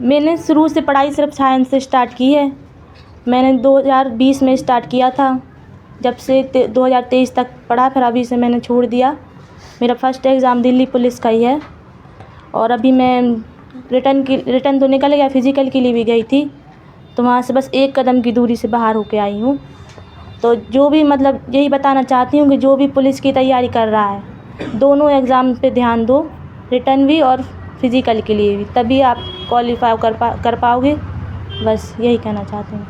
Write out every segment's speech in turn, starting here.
मैंने शुरू से पढ़ाई सिर्फ साइंस से स्टार्ट की है। मैंने 2020 में स्टार्ट किया था, जब से 2023 तक पढ़ा, फिर अभी से मैंने छोड़ दिया। मेरा फर्स्ट एग्ज़ाम दिल्ली पुलिस का ही है और अभी मैं रिटर्न तो निकल गया, फिज़िकल के लिए भी गई थी, तो वहाँ से बस 1 कदम की दूरी से बाहर होके आई हूँ। तो जो भी मतलब यही बताना चाहती हूँ कि जो भी पुलिस की तैयारी कर रहा है, दोनों एग्ज़ाम पे ध्यान दो, रिटर्न भी और फिज़िकल के लिए भी, तभी आप क्वालीफाई कर पाओगे। बस यही कहना चाहती हूँ।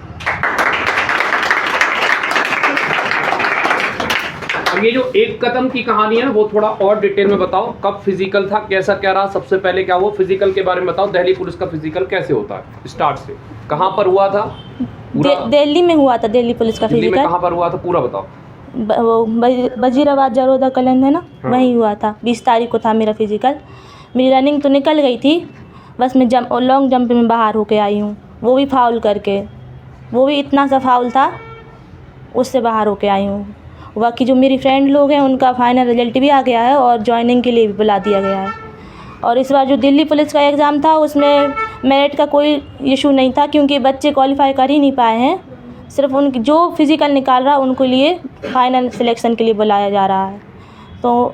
ये जो 1 कदम की कहानी है ना, वो थोड़ा और डिटेल में बताओ। कब फिजिकल था, कैसा क्या रहा, सबसे पहले क्या हुआ, फिजिकल के बारे में बताओ। दिल्ली पुलिस का फिजिकल कैसे होता है, स्टार्ट से कहाँ पर हुआ था? दिल्ली में हुआ था, दिल्ली पुलिस का दिल्ली में फिजिकल। कहाँ पर हुआ था, पूरा बताओ। वो वजीराबाद जरोदा कॉलेज है ना, वहीं हुआ था। 20 तारीख को था मेरा फिजिकल। मेरी रनिंग तो निकल गई थी, बस मैं लॉन्ग जंप में बाहर होके आई हूँ, वो भी फाउल करके। वो भी इतना सा फाउल था, उससे बाहर होके आई हूँ। बाकी जो मेरी फ्रेंड लोग हैं, उनका फाइनल रिजल्ट भी आ गया है और जॉइनिंग के लिए भी बुला दिया गया है। और इस बार जो दिल्ली पुलिस का एग्ज़ाम था, उसमें मेरिट का कोई इशू नहीं था, क्योंकि बच्चे क्वालिफाई कर ही नहीं पाए हैं। सिर्फ उनकी जो फिज़िकल निकाल रहा, उनको लिए फाइनल सिलेक्शन के लिए बुलाया जा रहा है। तो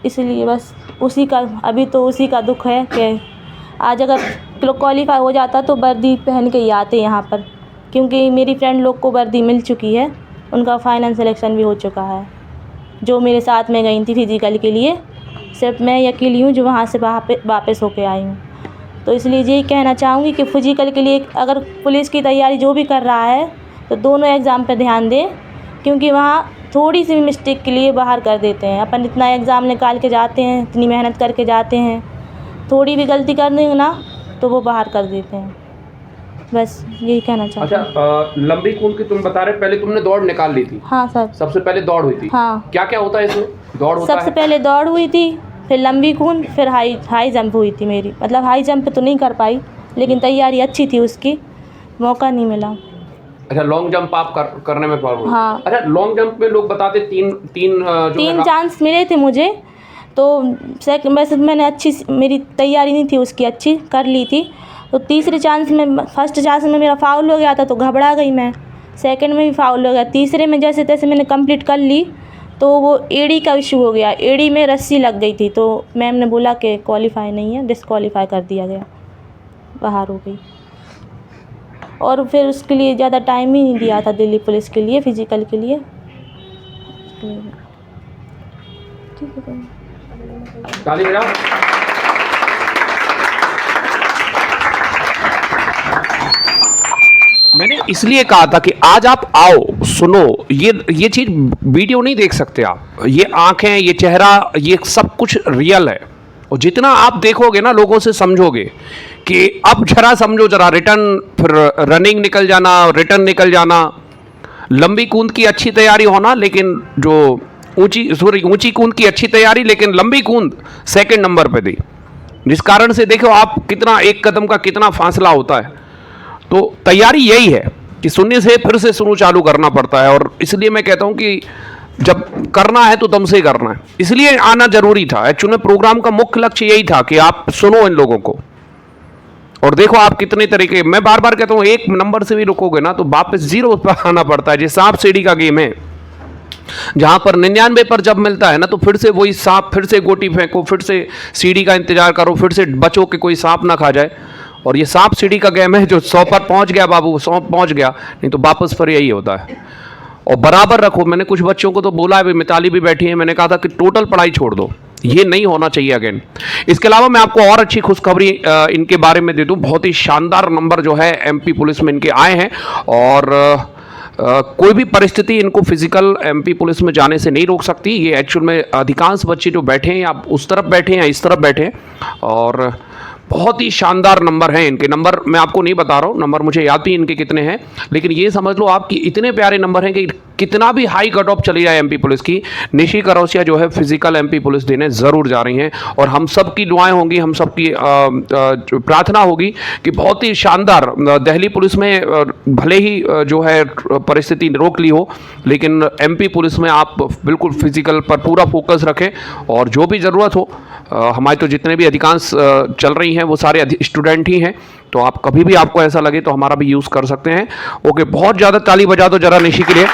इसलिए बस उसी का अभी तो उसी का दुख है कि आज अगर क्वालिफाई हो जाता तो वर्दी पहन के ही आते यहाँ पर, क्योंकि मेरी फ्रेंड लोग को वर्दी मिल चुकी है, उनका फाइनल सिलेक्शन भी हो चुका है। जो मेरे साथ में गई थी फिज़िकल के लिए, सिर्फ मैं अकेली हूँ जो वहाँ से वापस होके आई हूँ। तो इसलिए यही कहना चाहूँगी कि फिज़िकल के लिए अगर पुलिस की तैयारी जो भी कर रहा है, तो दोनों एग्ज़ाम पे ध्यान दें, क्योंकि वहाँ थोड़ी सी भी मिस्टेक के लिए बाहर कर देते हैं। अपन इतना एग्ज़ाम निकाल के जाते हैं, इतनी मेहनत करके जाते हैं, थोड़ी भी गलती कर देंगे ना तो वो बाहर कर देते हैं। बस यही कहना चाहती हूँ। अच्छा, लंबी कूद की तुम बता रहे, पहले तुमने दौड़ निकाल ली थी? हाँ सर। सबसे पहले दौड़ हुई थी? हाँ। क्या क्या होता है इसमें? दौड़ होता सबसे है? पहले दौड़ हुई थी, फिर लंबी कूद, फिर हाई जंप हुई थी मेरी। मतलब हाई जंप तो नहीं कर पाई, लेकिन तैयारी अच्छी थी उसकी, मौका नहीं मिला। अच्छा, लॉन्ग जंप आप करने में प्रॉब्लम? हाँ। अच्छा, लॉन्ग जंप में लोग बताते तीन चांस मिले थे मुझे, तो वैसे मैंने मेरी तैयारी नहीं थी उसकी, अच्छी कर ली थी। तो तीसरे चांस में, फर्स्ट चांस में मेरा फाउल हो गया था, तो घबरा गई मैं। सेकंड में भी फाउल हो गया। तीसरे में जैसे तैसे मैंने कंप्लीट कर ली, तो वो एड़ी का इशू हो गया, एड़ी में रस्सी लग गई थी, तो मैम ने बोला कि क्वालिफाई नहीं है, डिसक्वालीफाई कर दिया गया, बाहर हो गई। और फिर उसके लिए ज़्यादा टाइम ही नहीं दिया था दिल्ली पुलिस के लिए, फिज़िकल के लिए। ठीक है, ताली बजाओ। मैंने इसलिए कहा था कि आज आप आओ, सुनो, ये चीज़ वीडियो नहीं देख सकते आप, ये आंखें, ये चेहरा, ये सब कुछ रियल है। और जितना आप देखोगे ना, लोगों से समझोगे कि अब जरा समझो, जरा रिटर्न, फिर रनिंग निकल जाना, रिटर्न निकल जाना, लंबी कूद की अच्छी तैयारी होना, लेकिन जो ऊंची कूद की अच्छी तैयारी, लेकिन लंबी कूद सेकंड नंबर पे दी, जिस कारण से देखो आप कितना 1 कदम का कितना फासला होता है। तो तैयारी यही है कि सुनने से फिर से शुरू चालू करना पड़ता है। और इसलिए मैं कहता हूं कि जब करना है तो दम से करना है, इसलिए आना जरूरी था। एक्चुअली प्रोग्राम का मुख्य लक्ष्य यही था कि आप सुनो इन लोगों को, और देखो आप कितने तरीके, मैं बार बार कहता हूं, 1 नंबर से भी रुकोगे ना तो वापस 0 पर आना पड़ता है। जैसे सांप सीढ़ी का गेम है, जहां पर 99 पर जब मिलता है ना, तो फिर से वही सांप, फिर से गोटी फेंको, फिर से सीढ़ी का इंतजार करो, फिर से बचो कि कोई सांप ना खा जाए। और ये सांप सीढ़ी का गेम है, जो 100 पर पहुंच गया बाबू, 100 पहुंच गया, नहीं तो वापस पर यही होता है। और बराबर रखो। मैंने कुछ बच्चों को तो बोला है, मिताली भी बैठी है, मैंने कहा था कि टोटल पढ़ाई छोड़ दो, ये नहीं होना चाहिए अगेन। इसके अलावा मैं आपको और अच्छी खुशखबरी इनके बारे में दे दूं। बहुत ही शानदार नंबर जो है एमपी पुलिस में इनके आए हैं, और कोई भी परिस्थिति इनको फिजिकल एमपी पुलिस में जाने से नहीं रोक सकती। ये एक्चुअल में अधिकांश बच्चे जो बैठे हैं, आप उस तरफ बैठे हैं या इस तरफ बैठे हैं, और बहुत ही शानदार नंबर हैं इनके। नंबर मैं आपको नहीं बता रहा हूँ, नंबर मुझे याद भी इनके कितने हैं, लेकिन ये समझ लो आप कि इतने प्यारे नंबर हैं कि कितना भी हाई कट ऑफ चली जाए एमपी पुलिस की, निशी करौसिया जो है फिजिकल एमपी पुलिस देने ज़रूर जा रही हैं। और हम सब की दुआएं होंगी, हम सब की प्रार्थना होगी कि बहुत ही शानदार दिल्ली पुलिस में भले ही जो है परिस्थिति रोक ली हो, लेकिन एमपी पुलिस में आप बिल्कुल फिजिकल पर पूरा फोकस रखें, और जो भी ज़रूरत हो हमारे तो जितने भी अधिकांश चल रही हैं वो सारे स्टूडेंट ही हैं, तो आप कभी भी आपको ऐसा लगे तो हमारा भी यूज़ कर सकते हैं। ओके, बहुत ज़्यादा ताली बजा दो जरा निशी के लिए।